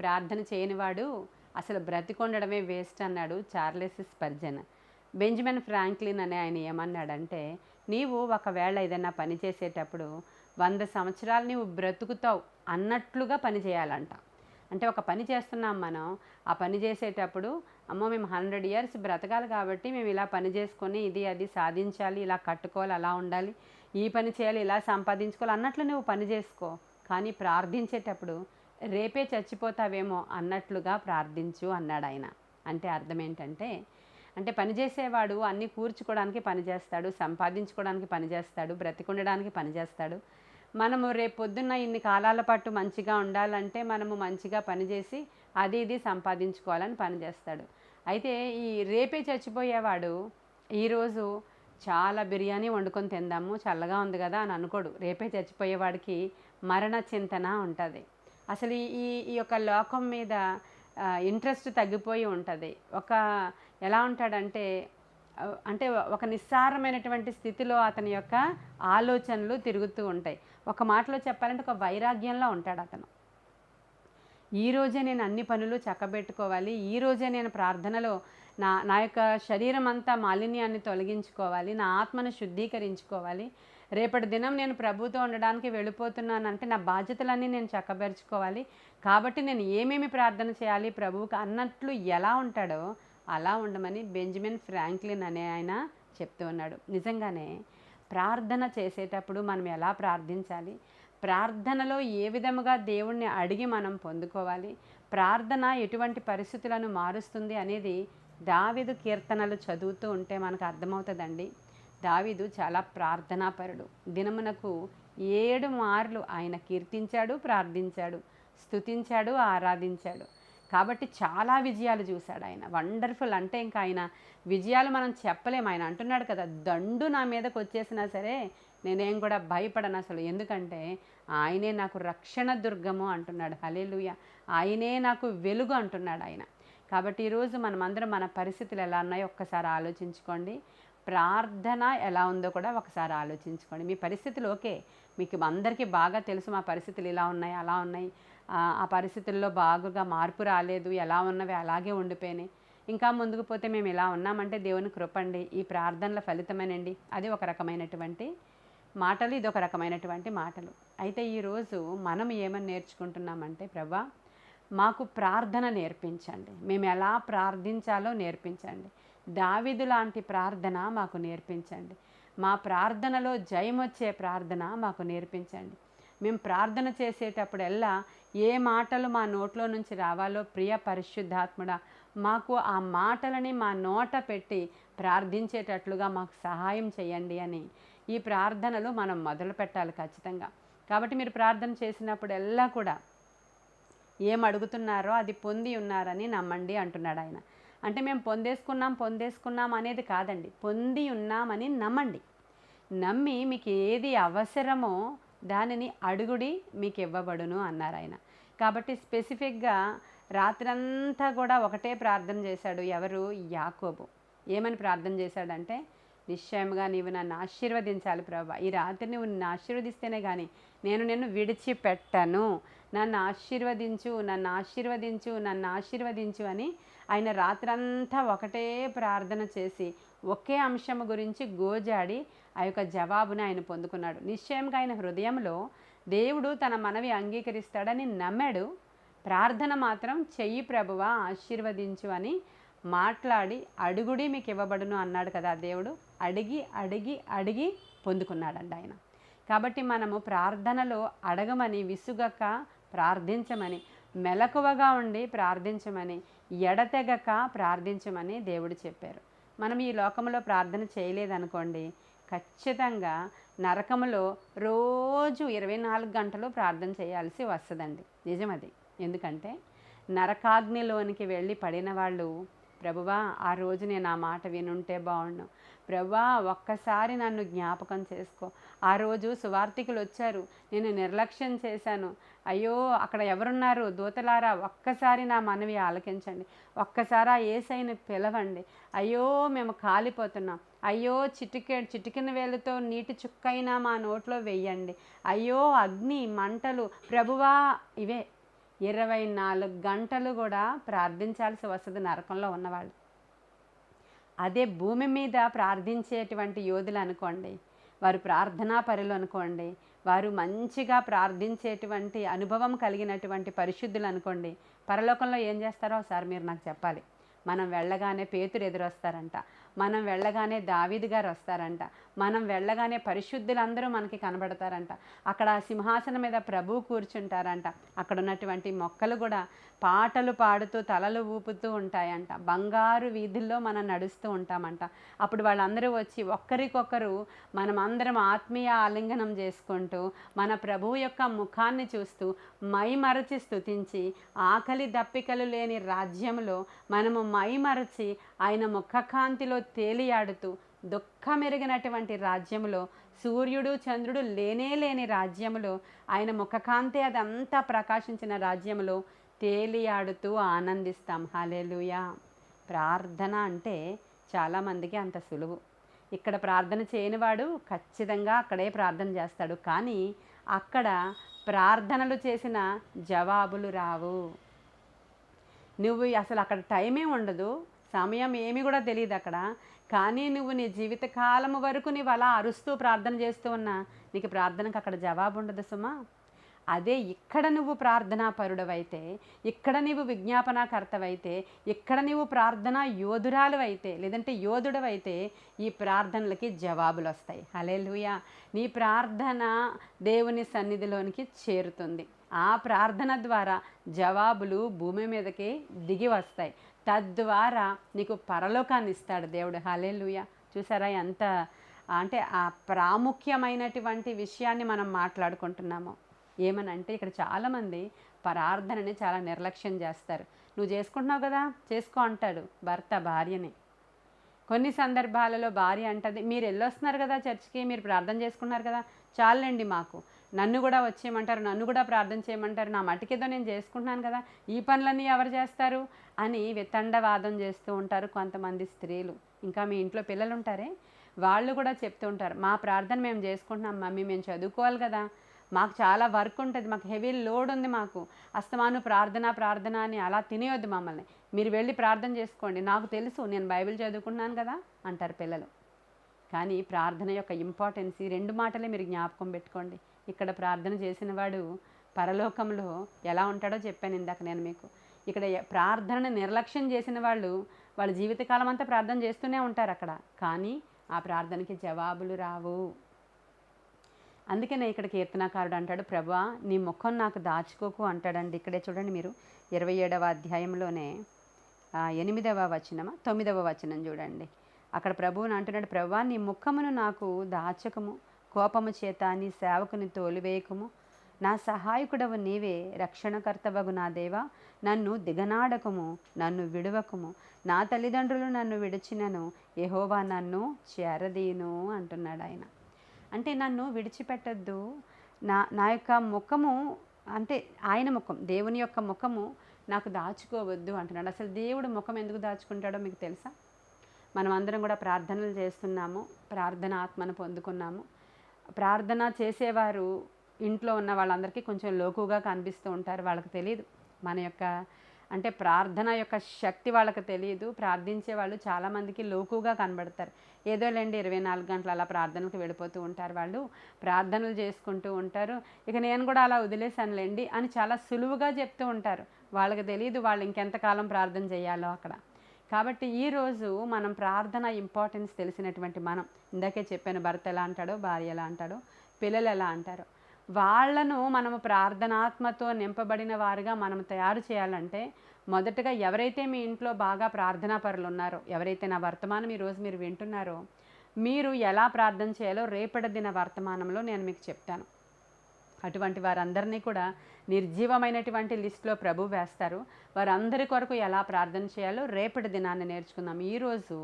ప్రార్థన చేయనివాడు అసలు బ్రతికొండడమే వేస్ట్ అన్నాడు చార్లెస్ స్పర్జన్. బెంజమిన్ ఫ్రాంక్లిన్ అనే ఆయన ఏమన్నాడంటే, నీవు ఒకవేళ ఏదైనా పని చేసేటప్పుడు 100 సంవత్సరాలు నీవు బ్రతుకుతావు అన్నట్లుగా పని చేయాలంట. అంటే ఒక పని చేస్తున్నాం మనం, ఆ పని చేసేటప్పుడు అమ్మో మేము 100 ఇయర్స్ బ్రతకాలి కాబట్టి మేము ఇలా పని చేసుకొని ఇది అది సాధించాలి, ఇలా కట్టుకోవాలి, అలా ఉండాలి, ఈ పని చేయాలి, ఇలా సంపాదించుకోవాలి అన్నట్లు నువ్వు పని చేసుకో. కానీ ప్రార్థించేటప్పుడు రేపే చచ్చిపోతావేమో అన్నట్లుగా ప్రార్థించు అన్నాడు ఆయన. అంటే అర్థం ఏంటంటే, అంటే పనిచేసేవాడు అన్నీ కూర్చుకోవడానికి పనిచేస్తాడు, సంపాదించుకోవడానికి పనిచేస్తాడు, బ్రతికుండడానికి పనిచేస్తాడు. మనము రేపు పొద్దున్న ఇన్ని కాలాల పాటు మంచిగా ఉండాలంటే మనము మంచిగా పనిచేసి అది ఇది సంపాదించుకోవాలని పనిచేస్తాడు. అయితే ఈ రేపే చచ్చిపోయేవాడు ఈరోజు చాలా బిర్యానీ వండుకొని తిందాము చల్లగా ఉంది కదా అని అనుకోడు. రేపే చచ్చిపోయేవాడికి మరణ చింతన ఉంటుంది. అసలు ఈ ఈ యొక్క లోకం మీద ఇంట్రెస్ట్ తగ్గిపోయి ఉంటుంది. ఎలా ఉంటాడంటే అంటే ఒక నిస్సారమైనటువంటి స్థితిలో అతని యొక్క ఆలోచనలు తిరుగుతూ ఉంటాయి. ఒక మాటలో చెప్పాలంటే ఒక వైరాగ్యంలో ఉంటాడు అతను. ఈరోజే నేను అన్ని పనులు చక్కబెట్టుకోవాలి, ఈరోజే నేను ప్రార్థనలో నా యొక్క శరీరం అంతా మాలిన్యాన్ని తొలగించుకోవాలి, నా ఆత్మను శుద్ధీకరించుకోవాలి, రేపటి దినం నేను ప్రభుతో ఉండడానికి వెళ్ళిపోతున్నానంటే నా బాధ్యతలన్నీ నేను చక్కబెరుచుకోవాలి, కాబట్టి నేను ఏమేమి ప్రార్థన చేయాలి ప్రభువుకి అన్నట్లు ఎలా ఉంటాడో అలా ఉండమని బెంజమిన్ ఫ్రాంక్లిన్ అనే ఆయన చెప్తూ ఉన్నాడు. నిజంగానే ప్రార్థన చేసేటప్పుడు మనం ఎలా ప్రార్థించాలి, ప్రార్థనలో ఏ విధముగా దేవుణ్ణి అడిగి మనం పొందుకోవాలి, ప్రార్థన ఎటువంటి పరిస్థితులను మారుస్తుంది అనేది దావీదు కీర్తనలు చదువుతూ ఉంటే మనకు అర్థమవుతుందండి. దావీదు చాలా ప్రార్థనాపరుడు. దినమునకు 7 మార్లు ఆయన కీర్తించాడు, ప్రార్థించాడు, స్తుతించాడు, ఆరాధించాడు. కాబట్టి చాలా విజయాలు చూశాడు ఆయన. వండర్ఫుల్. అంటే ఇంకా ఆయన విజయాలు మనం చెప్పలేము. ఆయన అంటున్నాడు కదా, దండు నా మీదకి వచ్చేసినా సరే నేనేం కూడా భయపడను అసలు, ఎందుకంటే ఆయనే నాకు రక్షణ దుర్గము అంటున్నాడు. హల్లెలూయా. ఆయనే నాకు వెలుగు అంటున్నాడు ఆయన. కాబట్టి ఈరోజు మనమందరం మన పరిస్థితులు ఎలా ఉన్నాయో ఒక్కసారి ఆలోచించుకోండి. ప్రార్థన ఎలా ఉందో కూడా ఒకసారి ఆలోచించుకోండి. మీ పరిస్థితులు ఓకే, మీకు అందరికీ బాగా తెలుసు మా పరిస్థితులు ఇలా ఉన్నాయి, అలా ఉన్నాయి, ఆ పరిస్థితుల్లో బాగుగా మార్పు రాలేదు, ఎలా ఉన్నవి అలాగే ఉండిపోయినాయి, ఇంకా ముందుకు పోతే మేము ఇలా ఉన్నామంటే దేవుని కృపండి, ఈ ప్రార్థనల ఫలితమేనండి. అది ఒక రకమైనటువంటి మాటలు, ఇది ఒక రకమైనటువంటి మాటలు. అయితే ఈరోజు మనం ఏమని నేర్చుకుంటున్నామంటే, ప్రభా మాకు ప్రార్థన నేర్పించండి, మేము ఎలా ప్రార్థించాలో నేర్పించండి, దావీదు లాంటి ప్రార్థన మాకు నేర్పించండి, మా ప్రార్థనలో జయమొచ్చే ప్రార్థన మాకు నేర్పించండి. మేము ప్రార్థన చేసేటప్పుడల్లా ఏ మాటలు మా నోట్లో నుంచి రావాలో ప్రియ పరిశుద్ధాత్ముడా మాకు ఆ మాటలని మా నోట పెట్టి ప్రార్థించేటట్లుగా మాకు సహాయం చేయండి అని ఈ ప్రార్థనలు మనం మొదలు పెట్టాలి ఖచ్చితంగా. కాబట్టి మీరు ప్రార్థన చేసినప్పుడల్లా కూడా ఏం అడుగుతున్నారో అది పొంది ఉన్నారని నమ్మండి అంటున్నాడు ఆయన. అంటే మేము పొందేసుకున్నాం అనేది కాదండి, పొంది ఉన్నామని నమ్మండి. నమ్మి మీకు ఏది అవసరమో దానిని అడుగుడి మీకు ఇవ్వబడును అన్నారు ఆయన. కాబట్టి స్పెసిఫిక్గా రాత్రంతా కూడా ఒకటే ప్రార్థన చేశాడు. ఎవరు? యాకోబు. ఏమని ప్రార్థన చేశాడంటే, నిశ్చయముగా నీవు నన్ను ఆశీర్వదించాలి ప్రభా, ఈ రాత్రి నువ్వు నన్ను ఆశీర్వదిస్తేనే కానీ నేను నిన్ను విడిచిపెట్టను, నన్ను ఆశీర్వదించు, నన్ను ఆశీర్వదించు, నన్ను ఆశీర్వదించు అని ఆయన రాత్రంతా ఒకటే ప్రార్థన చేసి ఒకే అంశము గురించి గోజాడి ఆ యొక్క జవాబుని ఆయన పొందుకున్నాడు. నిశ్చయంగా ఆయన హృదయంలో దేవుడు తన మనవి అంగీకరిస్తాడని నమ్మాడు. ప్రార్థన మాత్రం చెయ్యి ప్రభువా ఆశీర్వదించు అని మాట్లాడి అడుగుడి మీకు ఇవ్వబడును అన్నాడు కదా దేవుడు. అడిగి అడిగి అడిగి పొందుకున్నాడండి ఆయన. కాబట్టి మనము ప్రార్థనలో అడగమని, విసుగక ప్రార్థించమని, మెలకువగా ఉండి ప్రార్థించమని, ఎడతెగక ప్రార్థించమని దేవుడు చెప్పారు. మనం ఈ లోకంలో ప్రార్థన చేయలేదనుకోండి, ఖచ్చితంగా నరకములో రోజు 24 గంటలు ప్రార్థన చేయాల్సి వస్తుందండి. నిజమది. ఎందుకంటే నరకాగ్నిలోనికి వెళ్ళి పడిన వాళ్ళు, ప్రభువా ఆ రోజు నేను ఆ మాట వినుంటే బాగుండు, ప్రభువా ఒక్కసారి నన్ను జ్ఞాపకం చేసుకో, ఆ రోజు సువార్తికులు వచ్చారు నేను నిర్లక్ష్యం చేశాను, అయ్యో అక్కడ ఎవరున్నారు దూతలారా ఒక్కసారి నా మనవి ఆలకించండి, ఒక్కసారి ఆ యేసయ్యని పిలవండి, అయ్యో మేము కాలిపోతున్నాం, అయ్యో చిటికిన వేలుతో నీటి చుక్కైనా మా నోట్లో వెయ్యండి, అయ్యో అగ్ని మంటలు ప్రభువా, ఇవే 24 గంటలు కూడా ప్రార్థించాల్సి వస్తుంది నరకంలో ఉన్నవాళ్ళు. అదే భూమి మీద ప్రార్థించేటువంటి యోధులు అనుకోండి, వారు ప్రార్థనా పరులు అనుకోండి, వారు మంచిగా ప్రార్థించేటువంటి అనుభవం కలిగినటువంటి పరిశుద్ధులు అనుకోండి, పరలోకంలో ఏం చేస్తారో ఒకసారి మీరు నాకు చెప్పాలి. మనం వెళ్ళగానే పేతురు ఎదురొస్తారంట, మనం వెళ్ళగానే దావీదు గారు వస్తారంట, మనం వెళ్ళగానే పరిశుద్ధులందరూ మనకి కనబడతారంట, అక్కడ సింహాసనం మీద ప్రభువు కూర్చుంటారంట, అక్కడ ఉన్నటువంటి మొక్కలు కూడా పాటలు పాడుతూ తలలు ఊపుతూ ఉంటాయంట, బంగారు వీధుల్లో మనం నడుస్తూ ఉంటామంట. అప్పుడు వాళ్ళందరూ వచ్చి ఒక్కరికొకరు మనమందరం ఆత్మీయ ఆలింగనం చేసుకుంటూ మన ప్రభువు యొక్క ముఖాన్ని చూస్తూ మైమరచి స్తుతించి ఆకలి దప్పికలు లేని రాజ్యంలో మనము మైమరచి ఆయన ముఖకాంతిలో తేలియాడుతూ దుఃఖమెరిగినటువంటి రాజ్యములో, సూర్యుడు చంద్రుడు లేనే లేని రాజ్యములో, ఆయన ముఖకాంతి అదంతా ప్రకాశించిన రాజ్యములో తేలియాడుతూ ఆనందిస్తాం. హల్లెలూయా. ప్రార్థన అంటే చాలామందికి అంత సులువు. ఇక్కడ ప్రార్థన చేయనివాడు ఖచ్చితంగా అక్కడే ప్రార్థన చేస్తాడు, కానీ అక్కడ ప్రార్థనలు చేసిన జవాబులు రావు. నువ్వు అసలు అక్కడ టైమే ఉండదు, సమయం ఏమి కూడా తెలియదు అక్కడ, కానీ నువ్వు నీ జీవితకాలము వరకు నువ్వు అలా అరుస్తూ ప్రార్థన చేస్తూ ఉన్నా నీకు ప్రార్థనకు అక్కడ జవాబు ఉండదు సుమా. అదే ఇక్కడ నువ్వు ప్రార్థనా పరుడవైతే, ఇక్కడ నీవు విజ్ఞాపనాకర్తవైతే, ఇక్కడ నీవు ప్రార్థనా యోధురాలు అయితే, లేదంటే యోధుడవైతే ఈ ప్రార్థనలకి జవాబులు వస్తాయి. హల్లెలూయా. నీ ప్రార్థన దేవుని సన్నిధిలోనికి చేరుతుంది. ఆ ప్రార్థన ద్వారా జవాబులు భూమి మీదకి దిగి వస్తాయి. తద్వారా నీకు పరలోకాన్ని ఇస్తాడు దేవుడు. హల్లెలూయా. చూసారా ఎంత అంటే ఆ ప్రాముఖ్యమైనటువంటి విషయాన్ని మనం మాట్లాడుకుంటున్నాము. ఏమనంటే ఇక్కడ చాలామంది ప్రార్థనని చాలా నిర్లక్ష్యం చేస్తారు. నువ్వు చేసుకుంటున్నావు కదా, చేసుకో అంటాడు భర్త భార్యని. కొన్ని సందర్భాలలో భార్య అంటది, మీరు వెళ్ళొస్తున్నారు కదా చర్చికి, మీరు ప్రార్థన చేసుకున్నారు కదా, చాలండి మాకు, నన్ను కూడా వచ్చేయమంటారు, నన్ను కూడా ప్రార్థన చేయమంటారు, నా మటుకేదో నేను చేసుకుంటున్నాను కదా, ఈ పనులన్నీ ఎవరు చేస్తారు అని వితండవాదం చేస్తూ ఉంటారు కొంతమంది స్త్రీలు. ఇంకా మీ ఇంట్లో పిల్లలు ఉంటారే, వాళ్ళు కూడా చెప్తూ ఉంటారు, మా ప్రార్థన మేము చేసుకుంటున్నాం మమ్మీ, మేము చదువుకోవాలి కదా, మాకు చాలా వర్క్ ఉంటుంది, మాకు హెవీ లోడ్ ఉంది, మాకు అస్తమాను ప్రార్థన ప్రార్థన అని అలా తినేయొద్దు మమ్మల్ని, మీరు వెళ్ళి ప్రార్థన చేసుకోండి, నాకు తెలుసు నేను బైబిల్ చదువుకున్నాను కదా అంటారు పిల్లలు. కానీ ప్రార్థన యొక్క ఇంపార్టెన్స్ ఈ 2 మాటలే మీరు జ్ఞాపకం పెట్టుకోండి. ఇక్కడ ప్రార్థన చేసిన వాడు పరలోకంలో ఎలా ఉంటాడో చెప్పాను ఇందాక నేను మీకు. ఇక్కడ ప్రార్థనను నిర్లక్ష్యం చేసిన వాళ్ళు వాళ్ళ జీవితకాలం అంతా ప్రార్థన చేస్తూనే ఉంటారు అక్కడ, కానీ ఆ ప్రార్థనకి జవాబులు రావు. అందుకనే ఇక్కడ కీర్తనాకారుడు అంటాడు, ప్రభా నీ ముఖం నాకు దాచుకోకు అంటాడండి. ఇక్కడే చూడండి మీరు 27వ అధ్యాయంలోనే 8వ వచనమా 9వ వచనం చూడండి. అక్కడ ప్రభువుని అంటున్నాడు, ప్రభా నీ ముఖమును నాకు దాచకము, కోపము చేత నీ సేవకుని తోలివేయకము, నా సహాయకుడవు నీవే, రక్షణకర్తవగు నా దేవా నన్ను దిగనాడకము, నన్ను విడువకము, నా తల్లిదండ్రులు నన్ను విడిచినను యెహోవా నన్ను చేరదీను అంటున్నాడు ఆయన. అంటే నన్ను విడిచిపెట్టద్దు, నా యొక్క ముఖము అంటే ఆయన ముఖం, దేవుని యొక్క ముఖము నాకు దాచుకోవద్దు అంటున్నాడు. అసలు దేవుడు ముఖం ఎందుకు దాచుకుంటాడో మీకు తెలుసా? మనం అందరం కూడా ప్రార్థనలు చేస్తున్నాము, ప్రార్థన ఆత్మను పొందుకున్నాము. ప్రార్థన చేసేవారు ఇంట్లో ఉన్న వాళ్ళందరికీ కొంచెం లోకుగా కనిపిస్తూ ఉంటారు, వాళ్ళకి తెలియదు మన యొక్క అంటే ప్రార్థన యొక్క శక్తి వాళ్ళకి తెలియదు. ప్రార్థించే వాళ్ళు చాలామందికి లోకుగా కనబడతారు. ఏదో లేండి 24 గంటలు అలా ప్రార్థనలకు వెళ్ళిపోతూ ఉంటారు, వాళ్ళు ప్రార్థనలు చేసుకుంటూ ఉంటారు, ఇక నేను కూడా అలా వదిలేసానులేండి అని చాలా సులువుగా చెప్తూ ఉంటారు. వాళ్ళకి తెలియదు వాళ్ళు ఇంకెంతకాలం ప్రార్థన చేయాలో అక్కడ. కాబట్టి ఈరోజు మనం ప్రార్థన ఇంపార్టెన్స్ తెలిసినటువంటి మనం, ఇందాకే చెప్పాను భర్త ఎలా అంటాడో, భార్య ఎలా అంటాడో, పిల్లలు ఎలా అంటారో, వాళ్లను మనము ప్రార్థనాత్మతో నింపబడిన వారుగా మనం తయారు చేయాలంటే మొదటగా ఎవరైతే మీ ఇంట్లో బాగా ప్రార్థనా పరులు ఉన్నారో, ఎవరైతే నా వర్తమానం ఈరోజు మీరు వింటున్నారో, మీరు ఎలా ప్రార్థన చేయాలో రేపటి దిన వర్తమానంలో నేను మీకు చెప్తాను. అటువంటి వారందరినీ కూడా నిర్జీవమైనటువంటి లిస్టులో ప్రభు వేస్తారు. వారందరి కొరకు ఎలా ప్రార్థన చేయాలో రేపటి దినాన్ని నేర్చుకుందాం. ఈరోజు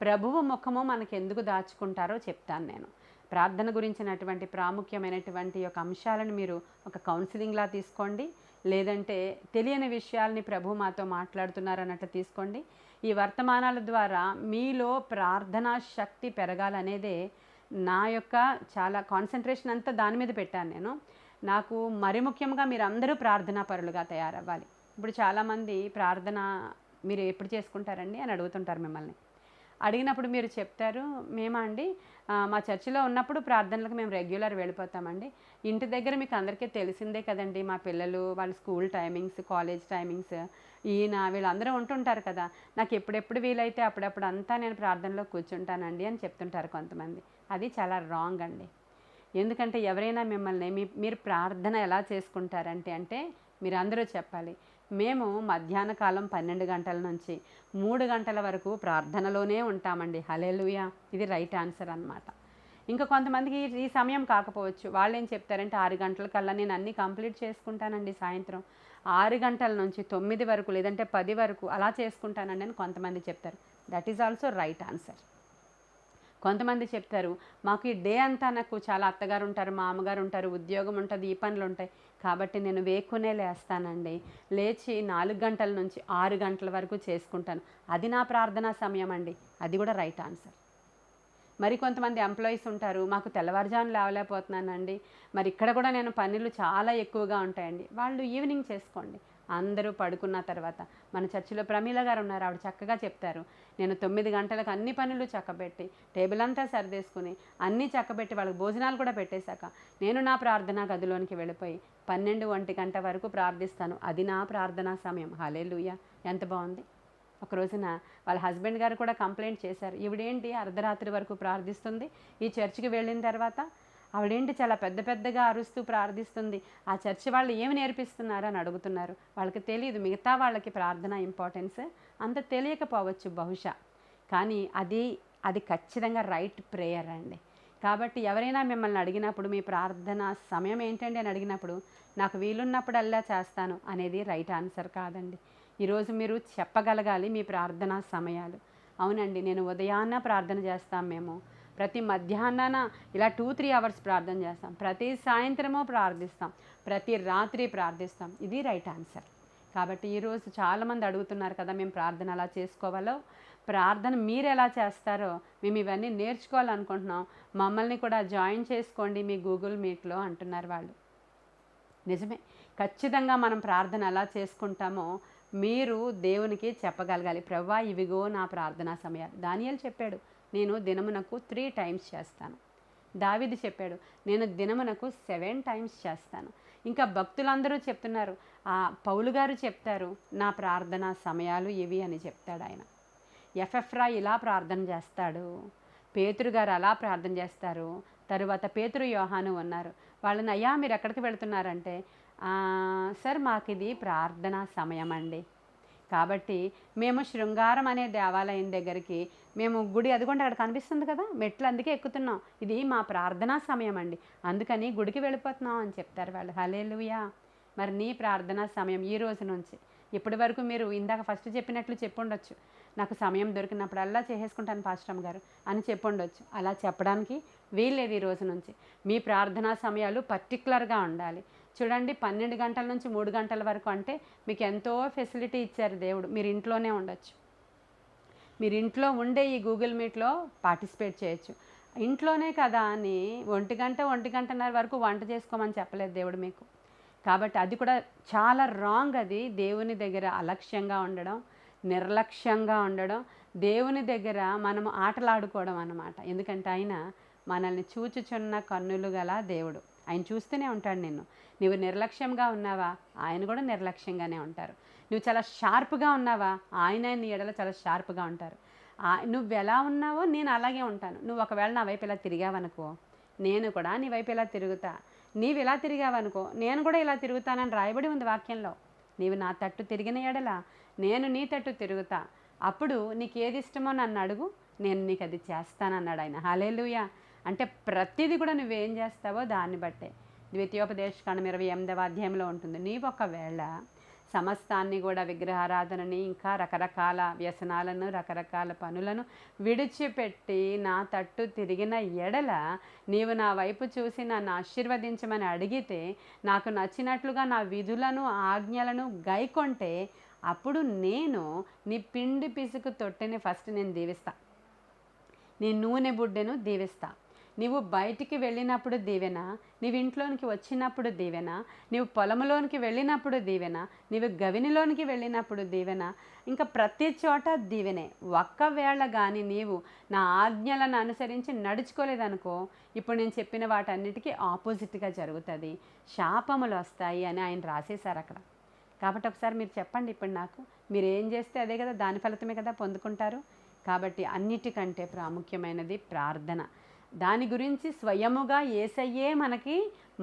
ప్రభువు ముఖము మనకు ఎందుకు దాచుకుంటారో చెప్తాను నేను. ప్రార్థన గురించినటువంటి ప్రాముఖ్యమైనటువంటి యొక్క అంశాలను మీరు ఒక కౌన్సిలింగ్లా తీసుకోండి, లేదంటే తెలియని విషయాల్ని ప్రభు మాతో మాట్లాడుతున్నారన్నట్లు తీసుకోండి. ఈ వర్తమానాల ద్వారా మీలో ప్రార్థనా శక్తి పెరగాలనేదే నా యొక్క చాలా కాన్సన్ట్రేషన్ అంతా దాని మీద పెట్టాను నేను. నాకు మరి ముఖ్యంగా మీరందరూ ప్రార్థనా పరులుగా తయారవ్వాలి. ఇప్పుడు చాలామంది ప్రార్థన మీరు ఎప్పుడు చేసుకుంటారండి అని అడుగుతుంటారు మిమ్మల్ని. అడిగినప్పుడు మీరు చెప్తారు, మేమా అండి మా చర్చిలో ఉన్నప్పుడు ప్రార్థనలకు మేము రెగ్యులర్ వెళ్ళిపోతామండి. ఇంటి దగ్గర మీకు అందరికీ తెలిసిందే కదండి, మా పిల్లలు వాళ్ళ స్కూల్ టైమింగ్స్, కాలేజ్ టైమింగ్స్, ఈయన వీళ్ళందరూ ఉంటుంటారు కదా, నాకు ఎప్పుడెప్పుడు వీలైతే అప్పుడప్పుడు అంతా నేను ప్రార్థనలో కూర్చుంటానండి అని చెప్తుంటారు కొంతమంది. అది చాలా రాంగ్ అండి. ఎందుకంటే ఎవరైనా మిమ్మల్ని మీరు ప్రార్థన ఎలా చేసుకుంటారంటే మీరందరూ చెప్పాలి, మేము మధ్యాహ్న కాలం 12 గంటల నుంచి 3 గంటల వరకు ప్రార్థనలోనే ఉంటామండి. హల్లెలూయా! ఇది రైట్ ఆన్సర్ అనమాట. ఇంకా కొంతమందికి ఈ సమయం కాకపోవచ్చు. వాళ్ళేం చెప్తారంటే 6 గంటలకల్లా నేను అన్నీ కంప్లీట్ చేసుకుంటానండి సాయంత్రం. 6 గంటల నుంచి 9 వరకు లేదంటే 10 వరకు అలా చేసుకుంటానండి అని కొంతమంది చెప్తారు. That is also right answer. కొంతమంది చెప్తారు, మాకు ఈ డే అంతా నాకు చాలా అత్తగారు ఉంటారు, మా అమ్మగారు ఉంటారు, ఉద్యోగం ఉంటుంది, ఈ పనులు ఉంటాయి, కాబట్టి నేను వేకునే లేస్తానండి. లేచి 4 గంటల నుంచి 6 గంటల వరకు చేసుకుంటాను. అది నా ప్రార్థనా సమయం అండి. అది కూడా రైట్ ఆన్సర్. మరి కొంతమంది ఎంప్లాయీస్ ఉంటారు, మాకు తెల్లవారుజామున లేవలేకపోతున్నానండి, మరి ఇక్కడ కూడా నేను పనులు చాలా ఎక్కువగా ఉంటాయండి. వాళ్ళు ఈవినింగ్ చేసుకోండి. అందరూ పడుకున్న తర్వాత మన చర్చిలో ప్రమీల గారు ఉన్నారు, ఆవిడ చక్కగా చెప్తారు, నేను 9 గంటలకు అన్ని పనులు చక్కబెట్టి టేబుల్ అంతా సర్దేసుకుని అన్నీ చక్కబెట్టి వాళ్ళకి భోజనాలు కూడా పెట్టేశాక నేను నా ప్రార్థనా గదిలోనికి వెళ్ళిపోయి 12-1 గంట వరకు ప్రార్థిస్తాను. అది నా ప్రార్థనా సమయం. హల్లెలూయా! ఎంత బాగుంది. ఒక రోజున వాళ్ళ హస్బెండ్ గారు కూడా కంప్లైంట్ చేశారు, ఈవిడేంటి అర్ధరాత్రి వరకు ప్రార్థిస్తుంది, ఈ చర్చికి వెళ్ళిన తర్వాత ఆవిడేంటి చాలా పెద్ద పెద్దగా అరుస్తూ ప్రార్థిస్తుంది, ఆ చర్చి వాళ్ళు ఏమి నేర్పిస్తున్నారు అని అడుగుతున్నారు. వాళ్ళకి తెలియదు మిగతా వాళ్ళకి ప్రార్థన ఇంపార్టెన్స్ అంత తెలియకపోవచ్చు బహుశా, కానీ అది ఖచ్చితంగా రైట్ ప్రేయర్ అండి. కాబట్టి ఎవరైనా మిమ్మల్ని అడిగినప్పుడు మీ ప్రార్థన సమయం ఏంటండి అని అడిగినప్పుడు నాకు వీలున్నప్పుడల్లా చేస్తాను అనేది రైట్ ఆన్సర్ కాదండి. ఈరోజు మీరు చెప్పగలగాలి మీ ప్రార్థనా సమయాలు. అవునండి, నేను ఉదయాన్న ప్రార్థన చేస్తాం, మేము ప్రతి మధ్యాహ్నాన ఇలా 2-3 అవర్స్ ప్రార్థన చేస్తాం, ప్రతి సాయంత్రము ప్రార్థిస్తాం, ప్రతి రాత్రి ప్రార్థిస్తాం. ఇది రైట్ ఆన్సర్. కాబట్టి ఈరోజు చాలామంది అడుగుతున్నారు కదా, మేము ప్రార్థన ఎలా చేసుకోవాలో, ప్రార్థన మీరు ఎలా చేస్తారో మేము ఇవన్నీ నేర్చుకోవాలనుకుంటున్నాం, మమ్మల్ని కూడా జాయిన్ చేసుకోండి మీ గూగుల్ మీట్లో అంటున్నారు వాళ్ళు. నిజమే, ఖచ్చితంగా మనం ప్రార్థన ఎలా చేసుకుంటామో మీరు దేవునికి చెప్పగలగాలి, ప్రభువా ఇవిగో నా ప్రార్థనా సమయాలు. దానియేలు చెప్పాడు, నేను దినమునకు 3 టైమ్స్ చేస్తాను. దావీదు చెప్పాడు, నేను దినమునకు 7 టైమ్స్ చేస్తాను. ఇంకా భక్తులందరూ చెప్తున్నారు, పౌలు గారు చెప్తారు, నా ప్రార్థనా సమయాలు ఇవి అని చెప్తాడు ఆయన. ఎఫెఫ్రా ఇలా ప్రార్థన చేస్తాడు, పేతురు గారు అలా ప్రార్థన చేస్తారు, తరువాత పేతురు యోహాను ఉన్నారు. వాళ్ళని, అయ్యా మీరు ఎక్కడికి వెళుతున్నారంటే, సార్ మాకు ఇది ప్రార్థనా సమయం అండి, కాబట్టి మేము శృంగారం అనే దేవాలయం దగ్గరికి మేము గుడి అదిగోండి అక్కడ కనిపిస్తుంది కదా మెట్లు, అందుకే ఎక్కుతున్నాం, ఇది మా ప్రార్థనా సమయం అండి, అందుకని గుడికి వెళ్ళిపోతున్నాం అని చెప్తారు వాళ్ళు. హల్లెలూయా! మరి నీ ప్రార్థనా సమయం ఈ రోజు నుంచి ఇప్పటి వరకు మీరు ఇందాక ఫస్ట్ చెప్పినట్లు చెప్పుండొచ్చు, నాకు సమయం దొరికినప్పుడల్లా చేసేసుకుంటాను పాస్టమ్ గారు అని చెప్పుండొచ్చు. అలా చెప్పడానికి వీల్లేదు. ఈ రోజు నుంచి మీ ప్రార్థనా సమయాలు పర్టికులర్గా ఉండాలి. చూడండి, 12 గంటల నుంచి 3 గంటల వరకు అంటే మీకు ఎంతో ఫెసిలిటీ ఇచ్చారు దేవుడు, మీరు ఇంట్లోనే ఉండొచ్చు, మీరు ఇంట్లో ఉండే ఈ గూగుల్ మీట్లో పార్టిసిపేట్ చేయొచ్చు. ఇంట్లోనే కదా అని 1 గంట 1 గంటన్నర వరకు వంట చేసుకోమని చెప్పలేదు దేవుడు మీకు. కాబట్టి అది కూడా చాలా రాంగ్. అది దేవుని దగ్గర అలక్ష్యంగా ఉండడం, నిర్లక్ష్యంగా ఉండడం, దేవుని దగ్గర మనము ఆటలాడుకోవడం అన్నమాట. ఎందుకంటే ఆయన మనల్ని చూచుచున్న కన్నులు గల దేవుడు, ఆయన చూస్తూనే ఉంటాడు నిన్ను. నువ్వు నిర్లక్ష్యంగా ఉన్నావా, ఆయన కూడా నిర్లక్ష్యంగానే ఉంటారు. నువ్వు చాలా షార్ప్గా ఉన్నావా, ఆయన నీ ఎడల చాలా షార్ప్గా ఉంటారు. నువ్వు ఎలా ఉన్నావో నేను అలాగే ఉంటాను. నువ్వు ఒకవేళ నా వైపు ఇలా తిరిగావనుకో, నేను కూడా నీ వైపు ఇలా తిరుగుతా. నీవు ఇలా తిరిగావనుకో, నేను కూడా ఇలా తిరుగుతానని రాయబడి ఉంది వాక్యంలో. నీవు నా తట్టు తిరిగిన ఎడల నేను నీ తట్టు తిరుగుతా, అప్పుడు నీకు ఏది ఇష్టమో నన్ను అడుగు, నేను నీకు అది చేస్తానన్నాడు ఆయన. హల్లెలూయా! అంటే ప్రతిదీ కూడా నువ్వేం చేస్తావో దాన్ని బట్టే. ద్వితీయోపదేశకాండం 28వ అధ్యాయంలో ఉంటుంది. నీవు ఒకవేళ సమస్తాన్ని కూడా విగ్రహారాధనని ఇంకా రకరకాల వ్యసనాలను రకరకాల పనులను విడిచిపెట్టి నా తట్టు తిరిగిన ఎడల, నీవు నా వైపు చూసి నన్ను ఆశీర్వదించమని అడిగితే, నాకు నచ్చినట్లుగా నా విధులను ఆజ్ఞలను గైకొంటే, అప్పుడు నేను నీ పిండి పిసుకు తొట్టెని ఫస్ట్ నేను దీవిస్తా, నీ నూనె బుడ్డెను దీవిస్తా, నీవు బయటికి వెళ్ళినప్పుడు దీవెన, నీవు ఇంట్లోనికి వచ్చినప్పుడు దీవెన, నీవు పొలంలోనికి వెళ్ళినప్పుడు దీవెన, నీవు గవినిలోనికి వెళ్ళినప్పుడు దీవెన, ఇంకా ప్రతి చోట దీవెనే. ఒక్కవేళ కానీ నీవు నా ఆజ్ఞలను అనుసరించి నడుచుకోలేదనుకో, ఇప్పుడు నేను చెప్పిన వాటన్నిటికీ ఆపోజిట్గా జరుగుతుంది, శాపములు వస్తాయి అని ఆయన రాసేశారు అక్కడ. కాబట్టి ఒకసారి మీరు చెప్పండి ఇప్పుడు నాకు, మీరు ఏం చేస్తే అదే కదా, దాని ఫలితమే కదా పొందుకుంటారు. కాబట్టి అన్నిటికంటే ప్రాముఖ్యమైనది ప్రార్థన. దాని గురించి స్వయముగా యేసయ్యే మనకి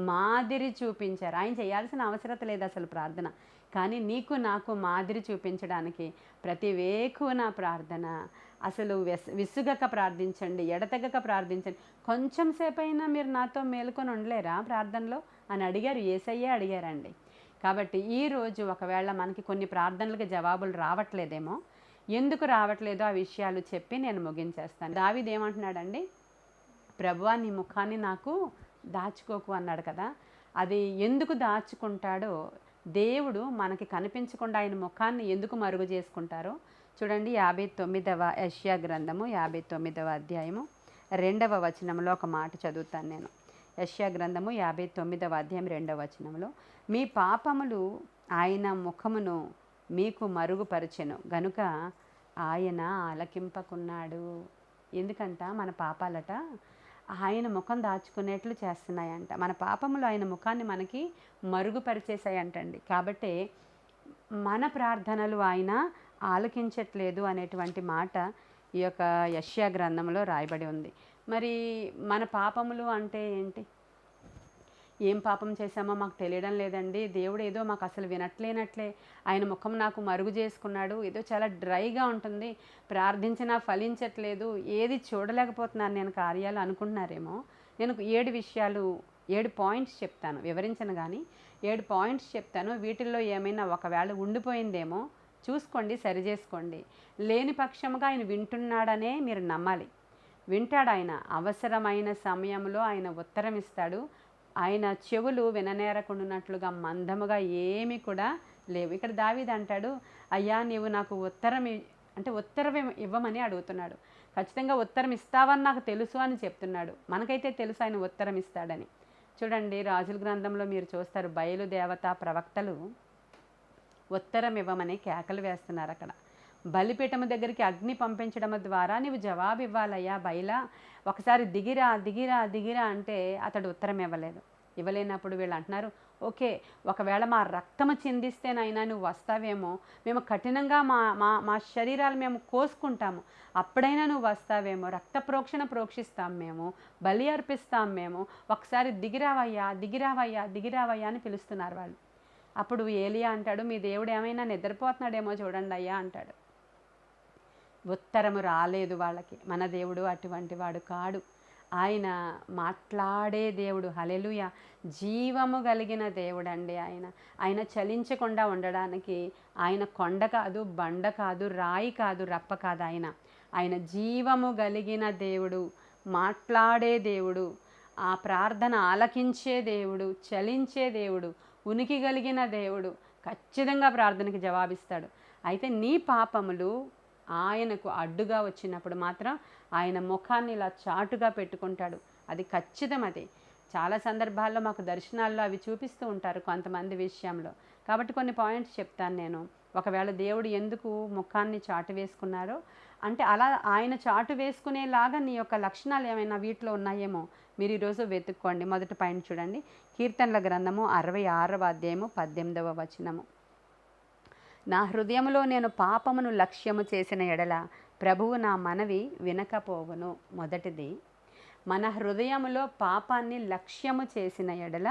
మాదిరి చూపించారు. ఆయన చేయాల్సిన అవసరం లేదు అసలు ప్రార్థన, కానీ నీకు నాకు మాదిరి చూపించడానికి ప్రతి వేకువ ప్రార్థన. అసలు విసుగక ప్రార్థించండి, ఎడతెగక ప్రార్థించండి. కొంచెం సేపు అయినా మీరు నాతో మేలుకొని ఉండలేరా ప్రార్థనలో అని అడిగారు, యేసయ్యే అడిగారండి. కాబట్టి ఈరోజు ఒకవేళ మనకి కొన్ని ప్రార్థనలకు జవాబులు రావట్లేదేమో, ఎందుకు రావట్లేదో ఆ విషయాలు చెప్పి నేను ముగించేస్తాను. దావీదు ఏమంటున్నాడండి, ప్రభువా నీ ముఖాన్ని నాకు దాచుకోకు అన్నాడు కదా. అది ఎందుకు దాచుకుంటాడో, దేవుడు మనకి కనిపించకుండా ఆయన ముఖాన్ని ఎందుకు మరుగు చేసుకుంటారో చూడండి. 59వ యెషయా గ్రంథము 59వ అధ్యాయము 2వ వచనంలో ఒక మాట చదువుతాను నేను. యెషయా గ్రంథము 59వ అధ్యాయం 2వ వచనంలో, మీ పాపములు ఆయన ముఖమును మీకు మరుగుపరచెను గనుక ఆయన ఆలకింపకున్నాడు. ఎందుకంట మన పాపాలట ఆయన ముఖం దాచుకునేట్లు చేస్తున్నాయంట. మన పాపములు ఆయన ముఖాన్ని మనకి మరుగుపరిచేసాయంటండి. కాబట్టి మన ప్రార్థనలు ఆయన ఆలకించట్లేదు అనేటువంటి మాట ఈ యొక్క యెషయా గ్రంథంలో రాయబడి ఉంది. మరి మన పాపములు అంటే ఏంటి? ఏం పాపం చేశామో మాకు తెలియడం లేదండి, దేవుడు ఏదో మాకు అసలు వినట్లేనట్లే, ఆయన ముఖం నాకు మరుగు చేసుకున్నాడు, ఏదో చాలా డ్రైగా ఉంటుంది, ప్రార్థించినా ఫలించట్లేదు, ఏది చూడలేకపోతున్నాను నేను కార్యాలు అనుకుంటున్నారేమో. నేను 7 పాయింట్స్ చెప్తాను, వివరించను కానీ 7 పాయింట్స్ చెప్తాను. వీటిల్లో ఏమైనా ఒకవేళ ఉండిపోయిందేమో చూసుకోండి, సరి చేసుకోండి. లేని పక్షముగా ఆయన వింటున్నాడనే మీరు నమ్మాలి. వింటాడు ఆయన, అవసరమైన సమయంలో ఆయన ఉత్తరం ఇస్తాడు. ఆయన చెవులు విననేరకుండానట్లుగా మందముగా ఏమీ కూడా లేవు. ఇక్కడ దావీదు అంటాడు, అయ్యా నీవు నాకు ఉత్తరం ఇవ్వమని అడుగుతున్నాడు. ఖచ్చితంగా ఉత్తరం ఇస్తావని నాకు తెలుసు అని చెప్తున్నాడు. మనకైతే తెలుసు ఆయన ఉత్తరం ఇస్తాడని. చూడండి, రాజుల గ్రంథంలో మీరు చూస్తారు, బయలుదేవత ప్రవక్తలు ఉత్తరం ఇవ్వమని కేకలు వేస్తున్నారు. అక్కడ బలిపీఠము దగ్గరికి అగ్ని పంపించడం ద్వారా నీవు జవాబు ఇవ్వాలయ్యా బయలా, ఒకసారి దిగిరా దిగిరా దిగిరా అంటే అతడు ఉత్తరం ఇవ్వలేనప్పుడు వీళ్ళు అంటున్నారు, ఓకే ఒకవేళ మా రక్తము చిందిస్తేనైనా నువ్వు వస్తావేమో, మేము కఠినంగా మా శరీరాలు మేము కోసుకుంటాము, అప్పుడైనా నువ్వు వస్తావేమో, రక్త ప్రోక్షిస్తాం మేము, బలి అర్పిస్తాం మేము, ఒకసారి దిగిరావయ్యా దిగిరావయ్యా దిగిరావయ్యా అని పిలుస్తున్నారు వాళ్ళు. అప్పుడు ఏలియా అంటాడు, మీ దేవుడు ఏమైనా నిద్రపోతున్నాడేమో చూడండి అయ్యా అంటాడు. ఉత్తరము రాలేదు వాళ్ళకి. మన దేవుడు అటువంటి వాడు కాడు, ఆయన మాట్లాడే దేవుడు. హల్లెలూయా, జీవము కలిగిన దేవుడు అండి ఆయన చలించకుండా ఉండడానికి ఆయన కొండ కాదు, బండ కాదు, రాయి కాదు, రప్ప కాదు. ఆయన జీవము కలిగిన దేవుడు, మాట్లాడే దేవుడు, ఆ ప్రార్థన ఆలకించే దేవుడు, చలించే దేవుడు, ఉనికి కలిగిన దేవుడు. ఖచ్చితంగా ప్రార్థనకి జవాబిస్తాడు. అయితే నీ పాపములు ఆయనకు అడ్డుగా వచ్చినప్పుడు మాత్రం ఆయన ముఖాన్ని ఇలా చాటుగా పెట్టుకుంటాడు. అది ఖచ్చితం. అది చాలా సందర్భాల్లో మాకు దర్శనాల్లో అవి చూపిస్తూ ఉంటారు కొంతమంది విషయంలో. కాబట్టి కొన్ని పాయింట్స్ చెప్తాను నేను. ఒకవేళ దేవుడు ఎందుకు ముఖాన్ని చాటు వేసుకున్నారో అంటే, అలా ఆయన చాటు వేసుకునేలాగా నీ యొక్క లక్షణాలు ఏమైనా వీటిలో ఉన్నాయేమో మీరు ఈరోజు వెతుక్కోండి. మొదటి పాయింట్ చూడండి, కీర్తనల గ్రంథము 66వ అధ్యాయము 18వ వచనము. నా హృదయములో నేను పాపమును లక్ష్యము చేసిన ఎడల ప్రభువు నా మనవి వినకపోవును. మొదటిది, మన హృదయములో పాపాన్ని లక్ష్యము చేసిన ఎడల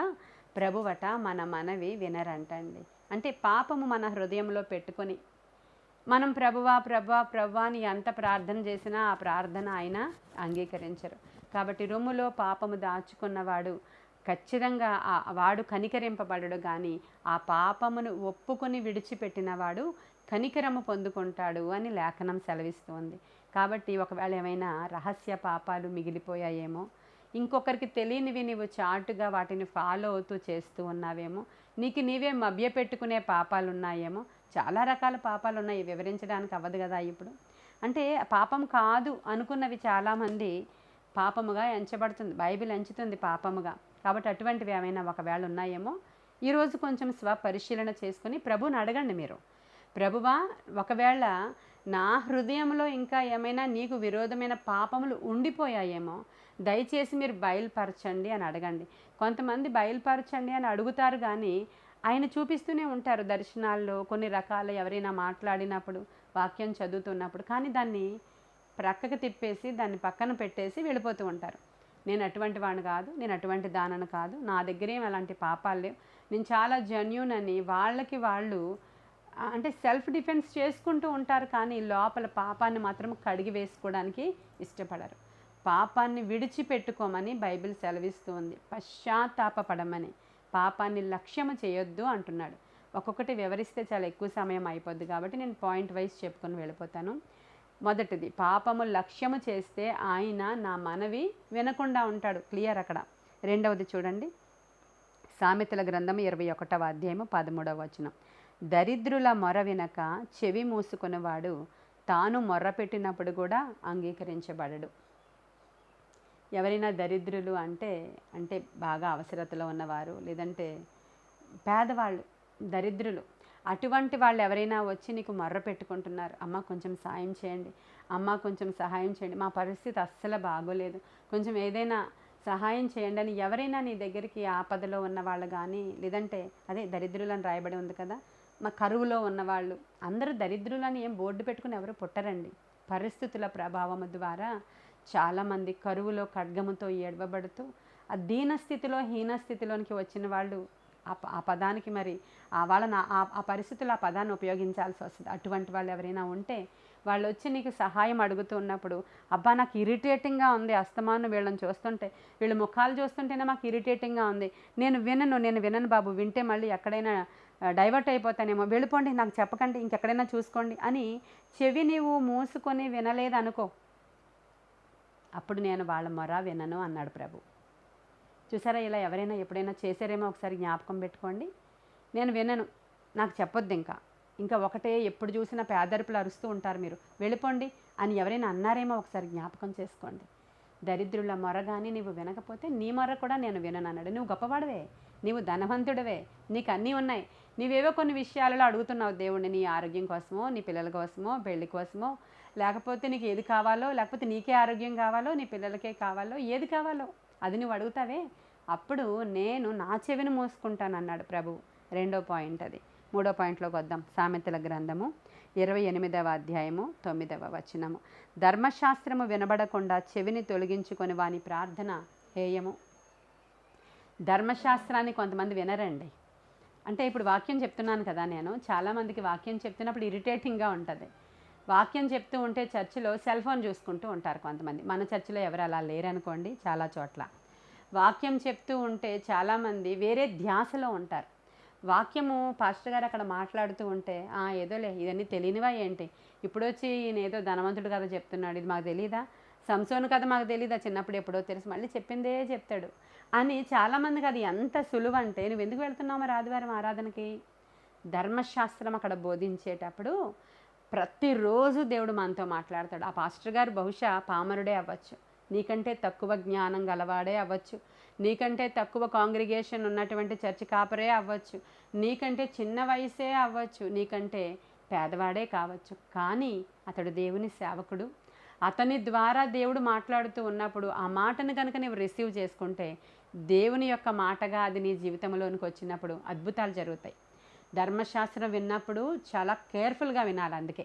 ప్రభువట మన మనవి వినరంటండి. అంటే పాపము మన హృదయంలో పెట్టుకొని మనం ప్రభువా ప్రభువా ప్రభువా అని ఎంత ప్రార్థన చేసినా ఆ ప్రార్థన ఆయన అంగీకరించరు. కాబట్టి రొమ్ములో పాపము దాచుకున్నవాడు ఖచ్చితంగా వాడు కనికరింపబడడు, కానీ ఆ పాపమును ఒప్పుకొని విడిచిపెట్టినవాడు కనికరము పొందుకుంటాడు అని లేఖనం సెలవిస్తుంది. కాబట్టి ఒకవేళ ఏమైనా రహస్య పాపాలు మిగిలిపోయాయేమో, ఇంకొకరికి తెలియనివి నీవు చాటుగా వాటిని ఫాలో అవుతూ చేస్తూ ఉన్నావేమో, నీకు నీవే మభ్యపెట్టుకునే పాపాలు ఉన్నాయేమో. చాలా రకాల పాపాలు ఉన్నాయి, వివరించడానికి అవ్వదు కదా ఇప్పుడు. అంటే పాపం కాదు అనుకున్నవి చాలామంది పాపముగా ఎంచబడుతుంది. బైబిల్ ఎంచుతుంది పాపముగా. కాబట్టి అటువంటివి ఏమైనా ఒకవేళ ఉన్నాయేమో ఈరోజు కొంచెం స్వపరిశీలన చేసుకుని ప్రభువుని అడగండి మీరు. ప్రభువా, ఒకవేళ నా హృదయంలో ఇంకా ఏమైనా నీకు విరోధమైన పాపములు ఉండిపోయాయేమో దయచేసి మీరు బయలుపరచండి అని అడగండి. కొంతమంది బయలుపరచండి అని అడుగుతారు, కానీ ఆయన చూపిస్తూనే ఉంటారు దర్శనాల్లో కొన్ని రకాల ఎవరైనా మాట్లాడినప్పుడు, వాక్యం చదువుతున్నప్పుడు, కానీ దాన్ని ప్రక్కకు తిప్పేసి దాన్ని పక్కన పెట్టేసి వెళ్ళిపోతూ ఉంటారు. నేను అటువంటి వాడిని కాదు, నేను అటువంటి దానను కాదు, నా దగ్గర ఏం అలాంటి పాపాలు లేవు, నేను చాలా జెన్యూన్ అని వాళ్ళకి వాళ్ళు అంటే సెల్ఫ్ డిఫెన్స్ చేసుకుంటూ ఉంటారు, కానీ లోపల పాపాన్ని మాత్రం కడిగి వేసుకోవడానికి ఇష్టపడరు. పాపాన్ని విడిచిపెట్టుకోమని బైబిల్ సెలవిస్తూ ఉంది. పశ్చాత్తాపపడమని, పాపాన్ని లక్ష్యము చేయొద్దు అంటున్నాడు. ఒక్కొక్కటి వివరిస్తే చాలా ఎక్కువ సమయం అయిపోద్ది కాబట్టి నేను పాయింట్ వైజ్ చెప్పుకొని వెళ్ళిపోతాను. మొదటిది, పాపము లక్ష్యము చేస్తే ఆయన నా మనవి వినకుండా ఉంటాడు, క్లియర్ అక్కడ. రెండవది చూడండి, సామెతల గ్రంథము 21వ అధ్యాయము 13వ వచనం. దరిద్రుల మొర వినక చెవి మూసుకున్నవాడు తాను మొర్రపెట్టినప్పుడు కూడా అంగీకరించబడడు. ఎవరైనా దరిద్రులు అంటే అంటే బాగా అవసరతలో ఉన్నవారు, లేదంటే పేదవాళ్ళు, దరిద్రులు, అటువంటి వాళ్ళు ఎవరైనా వచ్చి నీకు మొర్ర పెట్టుకుంటున్నారు, అమ్మ కొంచెం సాయం చేయండి, అమ్మ కొంచెం సహాయం చేయండి, మా పరిస్థితి అస్సలు బాగోలేదు, కొంచెం ఏదైనా సహాయం చేయండి అని ఎవరైనా నీ దగ్గరికి ఆపదలో ఉన్నవాళ్ళు కానీ, లేదంటే అదే దరిద్రులని రాయబడి ఉంది కదా, మా కరువులో ఉన్నవాళ్ళు, అందరూ దరిద్రులని ఏం బోర్డు పెట్టుకుని ఎవరు పుట్టరండి. పరిస్థితుల ప్రభావము ద్వారా చాలామంది కరువులో ఖడ్గముతో ఏడవబడుతూ ఆ దీనస్థితిలో హీనస్థితిలోనికి వచ్చిన వాళ్ళు ఆ పదానికి మరి వాళ్ళని ఆ పరిస్థితుల్లో ఆ పదాన్ని ఉపయోగించాల్సి వస్తుంది. అటువంటి వాళ్ళు ఎవరైనా ఉంటే వాళ్ళు వచ్చి నీకు సహాయం అడుగుతూ ఉన్నప్పుడు, అబ్బా నాకు ఇరిటేటింగ్గా ఉంది, అస్తమానం వీళ్ళని చూస్తుంటే, వీళ్ళ ముఖాలు చూస్తుంటేనే మాకు ఇరిటేటింగ్గా ఉంది, నేను వినను బాబు, వింటే మళ్ళీ ఎక్కడైనా డైవర్ట్ అయిపోతానేమో, వెళ్ళిపోండి, నాకు చెప్పకండి, ఇంకెక్కడైనా చూసుకోండి అని చెవి నీవు మూసుకొని వినలేదనుకో, అప్పుడు నేను వాళ్ళ మొర వినను అన్నాడు ప్రభు. చూసారా, ఇలా ఎవరైనా ఎప్పుడైనా చేశారేమో ఒకసారి జ్ఞాపకం పెట్టుకోండి. నేను వినను, నాకు చెప్పొద్దు, ఇంకా ఒకటే ఎప్పుడు చూసినా పేదరిపులు అరుస్తూ ఉంటారు, మీరు వెళ్ళిపోండి అని ఎవరైనా అన్నారేమో ఒకసారి జ్ఞాపకం చేసుకోండి. దరిద్రుల మొర కానీ నీవు వినకపోతే నీ మొర కూడా నేను వినను అన్నాడు. నువ్వు గొప్పవాడవే, నీవు ధనవంతుడవే, నీకు అన్నీ ఉన్నాయి, నీవేవో కొన్ని విషయాలలో అడుగుతున్నావు దేవుణ్ణి, నీ ఆరోగ్యం కోసమో, నీ పిల్లల కోసమో, పెళ్లి కోసమో, లేకపోతే నీకు ఏది కావాలో, లేకపోతే నీకే ఆరోగ్యం కావాలో, నీ పిల్లలకే కావాలో, ఏది కావాలో అది నువ్వు అడుగుతావే, అప్పుడు నేను నా చెవిని మూసుకుంటాను అన్నాడు ప్రభు. రెండో పాయింట్ అది. మూడో పాయింట్లోకి వద్దాం. సామెతల గ్రంథము 28వ అధ్యాయము 9వ వచనము. ధర్మశాస్త్రము వినబడకుండా చెవిని తొలగించుకొని వాని ప్రార్థన హేయము. ధర్మశాస్త్రాన్ని కొంతమంది వినరండి. అంటే ఇప్పుడు వాక్యం చెప్తున్నాను కదా, నేను చాలామందికి వాక్యం చెప్తున్నప్పుడు ఇరిటేటింగ్గా ఉంటుంది. వాక్యం చెప్తూ ఉంటే చర్చిలో సెల్ ఫోన్ చూసుకుంటూ ఉంటారు కొంతమంది. మన చర్చిలో ఎవరు అలా లేరనుకోండి, చాలా చోట్ల వాక్యం చెప్తూ ఉంటే చాలామంది వేరే ధ్యాసలో ఉంటారు. వాక్యము పాస్టర్ గారు అక్కడ మాట్లాడుతూ ఉంటే, ఏదోలే ఇవన్నీ తెలియనివా ఏంటి, ఇప్పుడు వచ్చి ఈయన ఏదో ధనవంతుడు కథ చెప్తున్నాడు, ఇది మాకు తెలీదా, సంసోను కథ మాకు తెలీదా, చిన్నప్పుడు ఎప్పుడో తెలుసు, మళ్ళీ చెప్పిందే చెప్తాడు అని చాలామందికి అది ఎంత సులువు అంటే, నువ్వు ఎందుకు వెళ్తున్నావు మరి ఆదివారం ఆరాధనకి? ధర్మశాస్త్రం అక్కడ బోధించేటప్పుడు ప్రతిరోజు దేవుడు మనతో మాట్లాడతాడు. ఆ పాస్టర్ గారు బహుశా పామరుడే అవ్వచ్చు, నీకంటే తక్కువ జ్ఞానం గలవాడే అవ్వచ్చు, నీకంటే తక్కువ కాంగ్రిగేషన్ ఉన్నటువంటి చర్చి కాపరే అవ్వచ్చు, నీకంటే చిన్న వయసే అవ్వచ్చు, నీకంటే పేదవాడే కావచ్చు, కానీ అతడు దేవుని సేవకుడు. అతని ద్వారా దేవుడు మాట్లాడుతూ ఉన్నప్పుడు ఆ మాటను కనుక నీవు రిసీవ్ చేసుకుంటే, దేవుని యొక్క మాటగా అది నీ జీవితంలోనికి వచ్చినప్పుడు అద్భుతాలు జరుగుతాయి. ధర్మశాస్త్రం విన్నప్పుడు చాలా కేర్ఫుల్గా వినాలి. అందుకే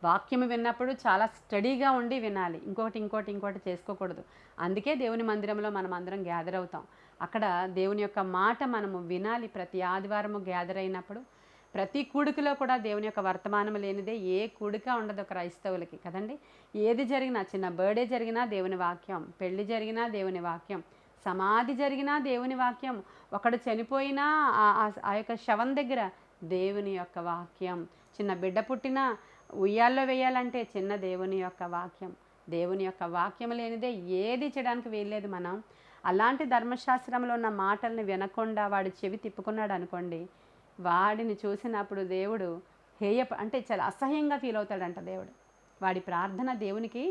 వాక్యం విన్నప్పుడు చాలా స్టడీగా ఉండి వినాలి. ఇంకోటి చేసుకోకూడదు. అందుకే దేవుని మందిరంలో మనం అందరం గ్యాదర్ అవుతాం. అక్కడ దేవుని యొక్క మాట మనము వినాలి. ప్రతి ఆదివారము గ్యాదర్ అయినప్పుడు ప్రతి కూడికలో కూడా దేవుని యొక్క వర్తమానం లేనిదే ఏ కూడిక ఉండదు క్రైస్తవులకి కదండి. ఏది జరిగినా, చిన్న బర్త్డే జరిగినా దేవుని వాక్యం, పెళ్లి జరిగినా దేవుని వాక్యం, సమాధి జరిగినా దేవుని వాక్యం, ఒకడు చనిపోయినా ఆ యొక్క శవం దగ్గర దేవుని యొక్క వాక్యం, చిన్న బిడ్డ పుట్టినా ఉయ్యాల్లో వేయాలంటే చిన్న దేవుని యొక్క వాక్యం. దేవుని యొక్క వాక్యం లేనిదే ఏది చేయడానికి వీల్లేదు. మనం అలాంటి ధర్మశాస్త్రంలో ఉన్న మాటల్ని వినకుండా వాడు చెవి తిప్పుకున్నాడు అనుకోండి, వాడిని చూసినప్పుడు దేవుడు అంటే చాలా అసహ్యంగా ఫీల్ అవుతాడంట దేవుడు. వాడి ప్రార్థన దేవునికి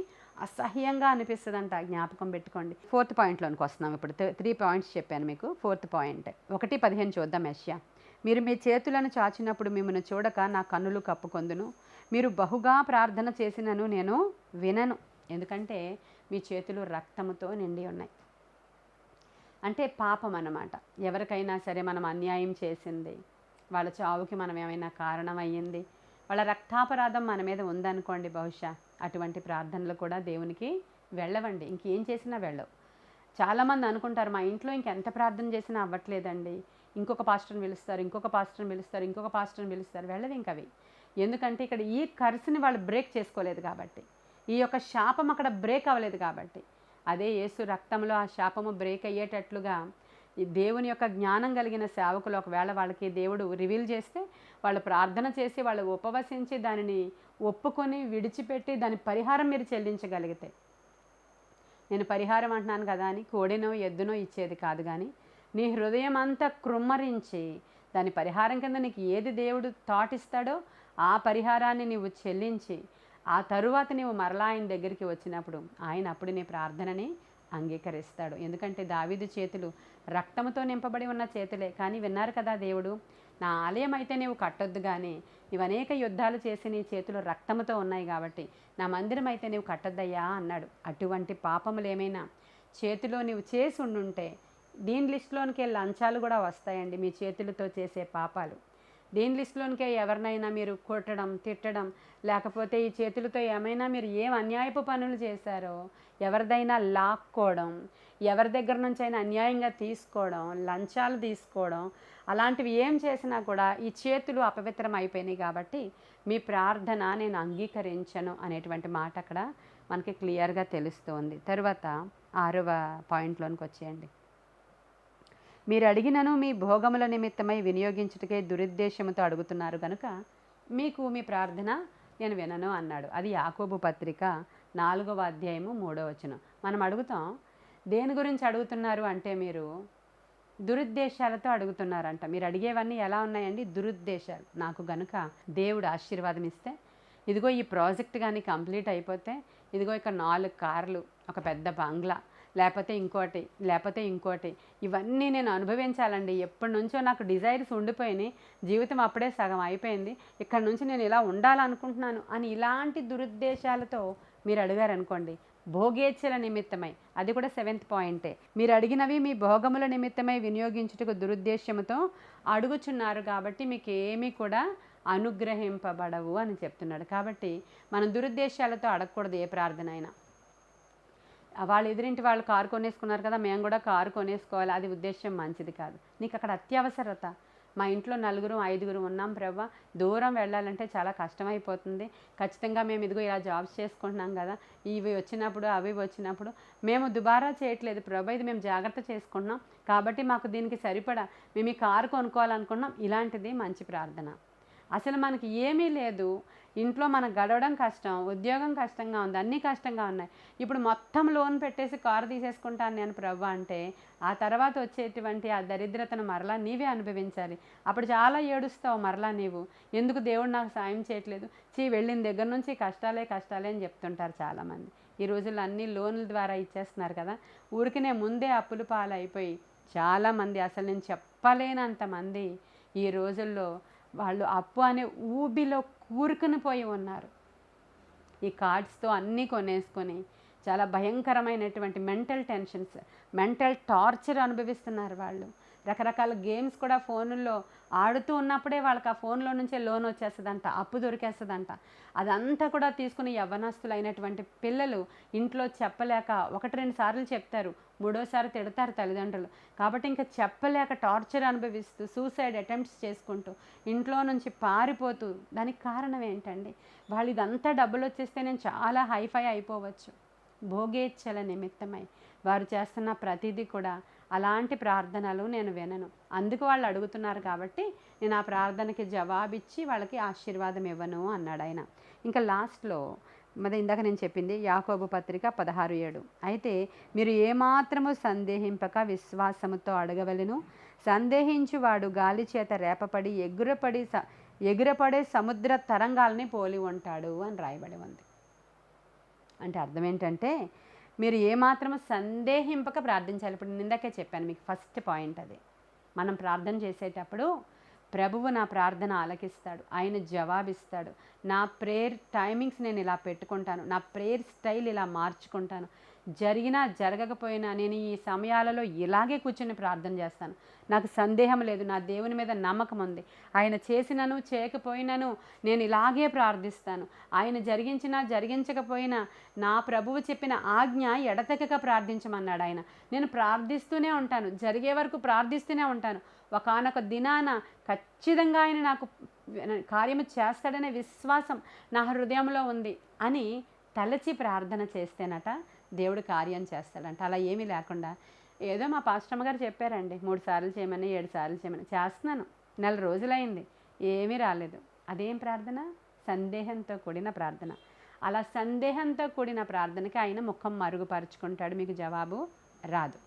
అసహ్యంగా అనిపిస్తుందంట. జ్ఞాపకం పెట్టుకోండి. 4th పాయింట్లోనికి వస్తున్నాం. ఇప్పుడు 3 పాయింట్స్ చెప్పాను మీకు. 4th పాయింట్ 1:15 చూద్దాం. యెషయా, మీరు మీ చేతులను చాచినప్పుడు మిమ్మల్ని చూడక నా కన్నులు కప్పుకొందును. మీరు బహుగా ప్రార్థన చేసినను నేను వినను. ఎందుకంటే మీ చేతులు రక్తముతో నిండి ఉన్నాయి. అంటే పాపం అన్నమాట. ఎవరికైనా సరే మనం అన్యాయం చేసింది, వాళ్ళ చావుకి మనం ఏమైనా కారణం అయ్యింది, వాళ్ళ రక్తాపరాధం మన మీద ఉందనుకోండి, బహుశా అటువంటి ప్రార్థనలు కూడా దేవునికి వెళ్ళవండి. ఇంకేం చేసినా వెళ్ళవు. చాలామంది అనుకుంటారు, మా ఇంట్లో ఇంకెంత ప్రార్థన చేసినా అవ్వట్లేదండి, ఇంకొక పాస్టర్ని పిలుస్తారు, ఇంకొక పాస్టర్ని పిలుస్తారు, ఇంకొక పాస్టర్ని పిలుస్తారు. వెళ్ళదు ఇంక అవి. ఎందుకంటే ఇక్కడ ఈ కర్సుని వాళ్ళు బ్రేక్ చేసుకోలేదు కాబట్టి, ఈ యొక్క శాపం అక్కడ బ్రేక్ అవ్వలేదు కాబట్టి. అదే యేసు రక్తంలో ఆ శాపము బ్రేక్ అయ్యేటట్లుగా ఈ దేవుని యొక్క జ్ఞానం కలిగిన సేవకులు ఒకవేళ వాళ్ళకి దేవుడు రివీల్ చేస్తే, వాళ్ళు ప్రార్థన చేసి, వాళ్ళు ఉపవసించి దానిని ఒప్పుకొని విడిచిపెట్టి దాని పరిహారం మీరు చెల్లించగలిగితే, నేను పరిహారం అంటున్నాను కదా అని కోడినో ఎద్దునో ఇచ్చేది కాదు, కానీ నీ హృదయం అంతా కృమ్మరించి దాని పరిహారం కింద నీకు ఏది దేవుడు థాట్ ఇస్తాడో ఆ పరిహారాన్ని నీవు చెల్లించి, ఆ తరువాత నీవు మరలా ఆయన దగ్గరికి వచ్చినప్పుడు ఆయన అప్పుడు నీ ప్రార్థనని అంగీకరిస్తాడు. ఎందుకంటే దావీదు చేతులు రక్తంతో నింపబడి ఉన్న చేతులే. కానీ విన్నారు కదా దేవుడు, నా ఆలయం అయితే నీవు కట్టొద్దు, కానీ నీవు అనేక యుద్ధాలు చేసి నీ చేతులు రక్తంతో ఉన్నాయి కాబట్టి నా మందిరం అయితే నీవు కట్టొద్దయ్యా అన్నాడు. అటువంటి పాపములు ఏమైనా చేతిలో నీవు చేసి ఉండుంటే దీని లిస్టులోనికే లంచాలు కూడా వస్తాయండి. మీ చేతులతో చేసే పాపాలు దీని లిస్టులోనికే. ఎవరినైనా మీరు కొట్టడం, తిట్టడం, లేకపోతే ఈ చేతులతో ఏమైనా మీరు ఏం అన్యాయపు పనులు చేశారో, ఎవరిదైనా లాక్కోవడం, ఎవరి దగ్గర నుంచి అయినా అన్యాయంగా తీసుకోవడం, లంచాలు తీసుకోవడం, అలాంటివి ఏం చేసినా కూడా ఈ చేతులు అపవిత్రం అయిపోయినాయి కాబట్టి మీ ప్రార్థన నేను అంగీకరించను అనేటువంటి మాట అక్కడ మనకి క్లియర్గా తెలుస్తుంది. తర్వాత 6వ పాయింట్లోనికి వచ్చేయండి. మీరు అడిగినను మీ భోగముల నిమిత్తమై వినియోగించుటకే దురుద్దేశంతో అడుగుతున్నారు కనుక మీకు మీ ప్రార్థన నేను వినను అన్నాడు. అది యాకోబు పత్రిక 4వ అధ్యాయము 3వ వచనం. మనం అడుగుతాం, దేని గురించి అడుగుతున్నారు అంటే మీరు దురుద్దేశాలతో అడుగుతున్నారంట. మీరు అడిగేవన్నీ ఎలా ఉన్నాయండి? దురుద్దేశాలు. నాకు గనుక దేవుడు ఆశీర్వాదం ఇస్తే, ఇదిగో ఈ ప్రాజెక్ట్ కానీ కంప్లీట్ అయిపోతే, ఇదిగో ఇక 4 కార్లు, ఒక పెద్ద బంగ్లా, లేకపోతే ఇంకోటి, ఇవన్నీ నేను అనుభవించాలండి. ఎప్పటి నుంచో నాకు డిజైర్స్ ఉండిపోయినాయి, జీవితం అప్పుడే సగం అయిపోయింది, ఇక్కడ నుంచి నేను ఇలా ఉండాలనుకుంటున్నాను అని ఇలాంటి దురుద్దేశాలతో మీరు అడిగారనుకోండి, భోగేచ్ఛల నిమిత్తమై, అది కూడా 7th పాయింటే, మీరు అడిగినవి మీ భోగముల నిమిత్తమై వినియోగించుటకు దురుద్దేశంతో అడుగుచున్నారు కాబట్టి మీకు ఏమీ కూడా అనుగ్రహింపబడవు అని చెప్తున్నాడు. కాబట్టి మనం దురుద్దేశాలతో అడగకూడదు ఏ ప్రార్థన అయినా. వాళ్ళు ఎదురింటి వాళ్ళు కారు కొనేసుకున్నారు కదా, మేము కూడా కారు కొనేసుకోవాలి, అది ఉద్దేశం మంచిది కాదు. నీకు అక్కడ అత్యవసరత, మా ఇంట్లో 4, 5 ఉన్నాం ప్రభా, దూరం వెళ్ళాలంటే చాలా కష్టమైపోతుంది, ఖచ్చితంగా మేము ఇదిగో ఇలా జాబ్స్ చేసుకుంటున్నాం కదా, ఇవి వచ్చినప్పుడు అవి వచ్చినప్పుడు మేము దుబారా చేయట్లేదు ప్రభా, ఇది మేము జాగ్రత్త చేసుకుంటున్నాం కాబట్టి మాకు దీనికి సరిపడా మేము ఈ కారు కొనుక్కోవాలనుకున్నాం. ఇలాంటిది మంచి ప్రార్థన. అసలు మనకి ఏమీ లేదు, ఇంట్లో మనకు గడవడం కష్టం, ఉద్యోగం కష్టంగా ఉంది, అన్నీ కష్టంగా ఉన్నాయి, ఇప్పుడు మొత్తం లోన్ పెట్టేసి కారు తీసేసుకుంటాను నేను ప్రభా అంటే, ఆ తర్వాత వచ్చేటువంటి ఆ దరిద్రతను మరలా నీవే అనుభవించాలి. అప్పుడు చాలా ఏడుస్తావు మరలా నీవు, ఎందుకు దేవుడు నాకు సాయం చేయట్లేదు, వెళ్ళిన దగ్గర నుంచి కష్టాలే అని చెప్తుంటారు చాలామంది. ఈ రోజుల్లో అన్ని లోన్ల ద్వారా ఇచ్చేస్తున్నారు కదా, ఊరికినే ముందే అప్పుల పాలైపోయి చాలామంది, అసలు నేను చెప్పలేనంతమంది ఈ రోజుల్లో వాళ్ళు అప్పు అనే ఊబిలో కూరుకుని పోయి ఉన్నారు. ఈ కార్డ్స్తో అన్నీ కొనేసుకొని చాలా భయంకరమైనటువంటి మెంటల్ టెన్షన్స్, మెంటల్ టార్చర్ అనుభవిస్తున్నారు వాళ్ళు. రకరకాల గేమ్స్ కూడా ఫోన్లో ఆడుతూ ఉన్నప్పుడే వాళ్ళకి ఆ ఫోన్లో నుంచే లోన్ వచ్చేస్తుందంట, అప్పు దొరికేస్తుందంట. అదంతా కూడా తీసుకుని యవ్వనస్తులు అయినటువంటి పిల్లలు ఇంట్లో చెప్పలేక 1-2 సార్లు చెప్తారు, 3వసారి తిడతారు తల్లిదండ్రులు. కాబట్టి ఇంకా చెప్పలేక టార్చర్ అనుభవిస్తూ సూసైడ్ అటెంప్ట్స్ చేసుకుంటూ ఇంట్లో నుంచి పారిపోతూ, దానికి కారణం ఏంటండి? వాళ్ళు ఇదంతా డబ్బులు వచ్చేస్తే నేను చాలా హైఫై అయిపోవచ్చు. భోగేచ్ఛల నిమిత్తమై వారు చేస్తున్న ప్రతిదీ కూడా అలాంటి ప్రార్థనలు నేను వినను. అందుకు వాళ్ళు అడుగుతున్నారు కాబట్టి నేను ఆ ప్రార్థనకి జవాబిచ్చి వాళ్ళకి ఆశీర్వాదం ఇవ్వను అన్నాడు ఆయన. ఇంకా లాస్ట్లో ఇందాక నేను చెప్పింది యాకోబు పత్రిక 16:7. అయితే మీరు ఏమాత్రము సందేహింపక విశ్వాసముతో అడగవలెను, సందేహించువాడు గాలి చేత రేపపడి ఎగురపడే సముద్ర తరంగాల్ని పోలి ఉంటాడు అని రాయబడి ఉంది. అంటే అర్థం ఏంటంటే మీరు ఏమాత్రం సందేహింపక ప్రార్థించాలి. ఇప్పుడు నేను ఇందాకే చెప్పాను మీకు ఫస్ట్ పాయింట్ అది. మనం ప్రార్థన చేసేటప్పుడు ప్రభువు నా ప్రార్థన ఆలకిస్తాడు, ఆయన జవాబిస్తాడు. నా ప్రేయర్ టైమింగ్స్ నేను ఇలా పెట్టుకుంటాను, నా ప్రేయర్ స్టైల్ ఇలా మార్చుకుంటాను, జరిగినా జరగకపోయినా నేను ఈ సమయాలలో ఇలాగే కూర్చొని ప్రార్థన చేస్తాను. నాకు సందేహం లేదు, నా దేవుని మీద నమ్మకం ఉంది. ఆయన చేసినను చేయకపోయినను నేను ఇలాగే ప్రార్థిస్తాను. ఆయన జరిగించినా జరిగించకపోయినా నా ప్రభువు చెప్పిన ఆజ్ఞ ఎడతెగక ప్రార్థించమన్నాడు ఆయన. నేను ప్రార్థిస్తూనే ఉంటాను, జరిగే వరకు ప్రార్థిస్తూనే ఉంటాను. ఒకానొక దినాన ఖచ్చితంగా ఆయన నాకు కార్యము చేస్తాడనే విశ్వాసం నా హృదయంలో ఉంది అని తలచి ప్రార్థన చేస్తేనట దేవుడు కార్యం చేస్తాడంట. అలా ఏమీ లేకుండా ఏదో మా పాస్టమ్మ గారు చెప్పారండి, 3 సార్లు చేయమని 7 సార్లు చేయమని చేస్తున్నాను, 4 రోజులైంది, ఏమీ రాలేదు. అదేం ప్రార్థన? సందేహంతో కూడిన ప్రార్థన. అలా సందేహంతో కూడిన ప్రార్థనకి ఆయన ముఖం మరుగుపరుచుకుంటాడు, మీకు జవాబు రాదు.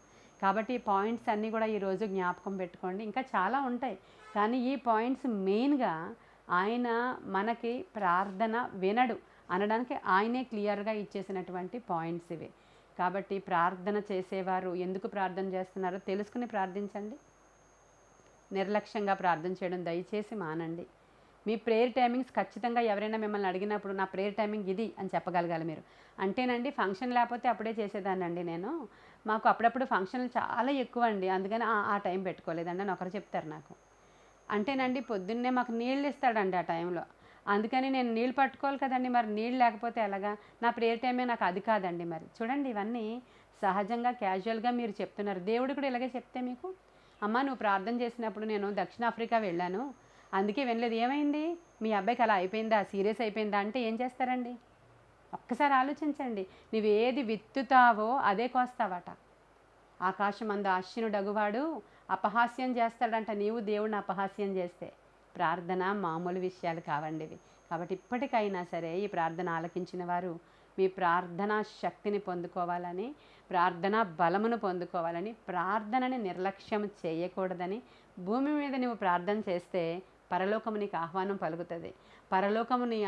కాబట్టి ఈ పాయింట్స్ అన్నీ కూడా ఈరోజు జ్ఞాపకం పెట్టుకోండి. ఇంకా చాలా ఉంటాయి, కానీ ఈ పాయింట్స్ మెయిన్గా ఆయన మనకి ప్రార్థన వినడు అనడానికి ఆయనే క్లియర్గా ఇచ్చేసినటువంటి పాయింట్స్ ఇవి. కాబట్టి ప్రార్థన చేసేవారు ఎందుకు ప్రార్థన చేస్తున్నారో తెలుసుకుని ప్రార్థించండి. నిర్లక్ష్యంగా ప్రార్థన చేయడం దయచేసి మానండి. మీ ప్రేయర్ టైమింగ్స్ ఖచ్చితంగా ఎవరైనా మిమ్మల్ని అడిగినప్పుడు నా ప్రేయర్ టైమింగ్ ఇది అని చెప్పగలగాలి మీరు. అంటేనండి ఫంక్షన్ లేకపోతే అప్పుడే చేసేదాన్నండి నేను. మాకు అప్పుడప్పుడు ఫంక్షన్లు చాలా ఎక్కువ అండి, అందుకని ఆ టైం పెట్టుకోలేదండి అని ఒకరు చెప్తారు నాకు. అంటేనండి పొద్దున్నే మాకు నీళ్ళు ఇస్తాడండి ఆ టైంలో, అందుకని నేను నీళ్ళు పట్టుకోవాలి కదండి, మరి నీళ్ళు లేకపోతే ఎలాగా? నా ప్రేయర్ టైమే నాకు అది కాదండి. మరి చూడండి, ఇవన్నీ సహజంగా క్యాజువల్గా మీరు చెప్తున్నారు. దేవుడు కూడా ఇలాగే చెప్తే మీకు, అమ్మ నువ్వు ప్రార్థన చేసినప్పుడు నేను దక్షిణాఫ్రికా వెళ్ళాను, అందుకే వినలేదు. ఏమైంది? మీ అబ్బాయికి అలా అయిపోయిందా, సీరియస్ అయిపోయిందా అంటే ఏం చేస్తారండి? ఒక్కసారి ఆలోచించండి. నువ్వు ఏది విత్తుతావో అదే కోస్తావట. ఆకాశమందు ఆశ్చర్యుడగువాడు అపహాస్యం చేస్తాడంట, నీవు దేవుడిని అపహాస్యం చేస్తే. ప్రార్థన మామూలు విషయాలు కావండి ఇవి. కాబట్టి ఇప్పటికైనా సరే ఈ ప్రార్థన ఆలకించిన వారు మీ ప్రార్థనా శక్తిని పొందుకోవాలని, ప్రార్థనా బలమును పొందుకోవాలని, ప్రార్థనని నిర్లక్ష్యం చేయకూడదని, భూమి మీద నువ్వు ప్రార్థన చేస్తే పరలోకము నీకు ఆహ్వానం పలుకుతుంది, పరలోకము నీ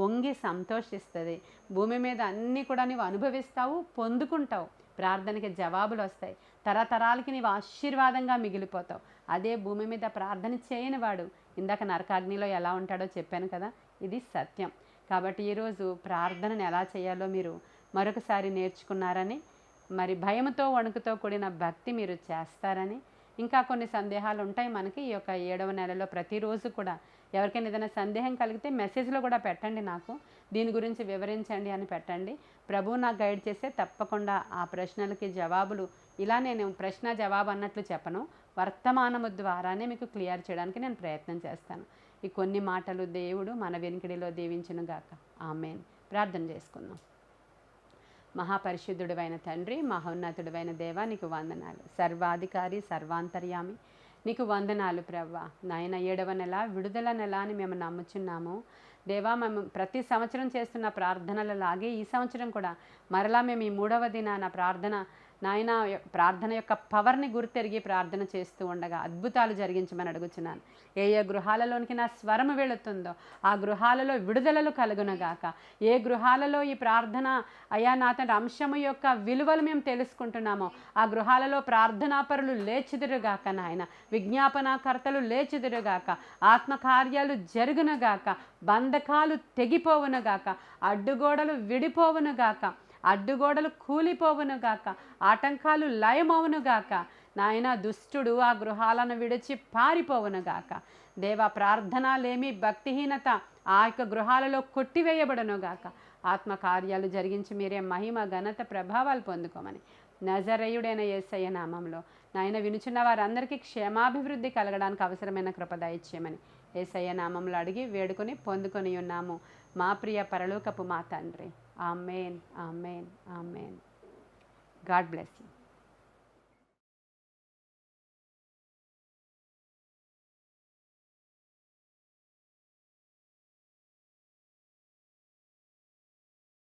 వంగి సంతోషిస్తుంది, భూమి మీద అన్నీ కూడా నీవు అనుభవిస్తావు, పొందుకుంటావు, ప్రార్థనకి జవాబులు వస్తాయి, తరతరాలకి నీవు ఆశీర్వాదంగా మిగిలిపోతావు. అదే భూమి మీద ప్రార్థన చేయని వాడు ఇందాక నరకాగ్నిలో ఎలా ఉంటాడో చెప్పాను కదా, ఇది సత్యం. కాబట్టి ఈరోజు ప్రార్థనను ఎలా చేయాలో మీరు మరొకసారి నేర్చుకున్నారని, మరి భయంతో వణుకుతో కూడిన భక్తి మీరు చేస్తారని, ఇంకా కొన్ని సందేహాలు ఉంటాయి మనకి ఈ యొక్క 7వ నెలలో. ప్రతిరోజు కూడా ఎవరికైనా ఏదైనా సందేహం కలిగితే మెసేజ్లో కూడా పెట్టండి, నాకు దీని గురించి వివరించండి అని పెట్టండి. ప్రభువు నాకు గైడ్ చేస్తే తప్పకుండా ఆ ప్రశ్నలకి జవాబులు ఇలా నేను ప్రశ్న జవాబు అన్నట్లు చెప్పను, వర్తమానము ద్వారానే మీకు క్లియర్ చేయడానికి నేను ప్రయత్నం చేస్తాను. ఈ కొన్ని మాటలు దేవుడు మన వెనుకడిలో దీవించునుగాక. ఆమేన్. ప్రార్థన చేసుకుందాం. మహాపరిశుద్ధుడైన తండ్రి, మహోన్నతుడైన దేవా, నీకు వందనాలు. సర్వాధికారి, సర్వాంతర్యామి, నీకు వందనాలు ప్రవ్వా. నాయన 7వ నెల విడుదల నెల అని మేము నమ్ముచున్నాము దేవా. మేము ప్రతి సంవత్సరం చేస్తున్న ప్రార్థనలలాగే ఈ సంవత్సరం కూడా మరలా మేము ఈ 3వ దినాన నాయన ప్రార్థన యొక్క పవర్ని గుర్తెరిగి ప్రార్థన చేస్తూ ఉండగా అద్భుతాలు జరిగించమని అడుగుచున్నాను. ఏ గృహాలలోనికి నా స్వరము వెళుతుందో ఆ గృహాలలో విడుదలలు కలుగునగాక. ఏ గృహాలలో ఈ ప్రార్థన అయా నా తండ్రి అంశము యొక్క విలువలు మేము తెలుసుకుంటున్నామో ఆ గృహాలలో ప్రార్థనాపరులు లేచిదురుగాక నాయన, విజ్ఞాపనాకర్తలు లేచిదురుగాక, ఆత్మకార్యాలు జరుగునుగాక, బంధకాలు తెగిపోవునుగాక, అడ్డుగోడలు విడిపోవునుగాక, అడ్డుగోడలు కూలిపోవునుగాక, ఆటంకాలు లయమవునుగాక నాయన, దుష్టుడు ఆ గృహాలను విడిచి పారిపోవునుగాక. దేవా, ప్రార్థనలేమి భక్తిహీనత ఆ యొక్క గృహాలలో కొట్టివేయబడునుగాక. ఆత్మకార్యాలు జరిగించి మీరే మహిమ ఘనత ప్రభావాలు పొందుకోమని నజరేయుడైన యేసయ్య నామంలో నాయన వినుచున్న వారందరికీ క్షేమాభివృద్ధి కలగడానికి అవసరమైన కృప దయచేయమని యేసయ్య నామంలో అడిగి వేడుకొని పొందుకొని ఉన్నాము మా ప్రియ పరలోకపు మా తండ్రి. Amen, amen, amen. God bless you.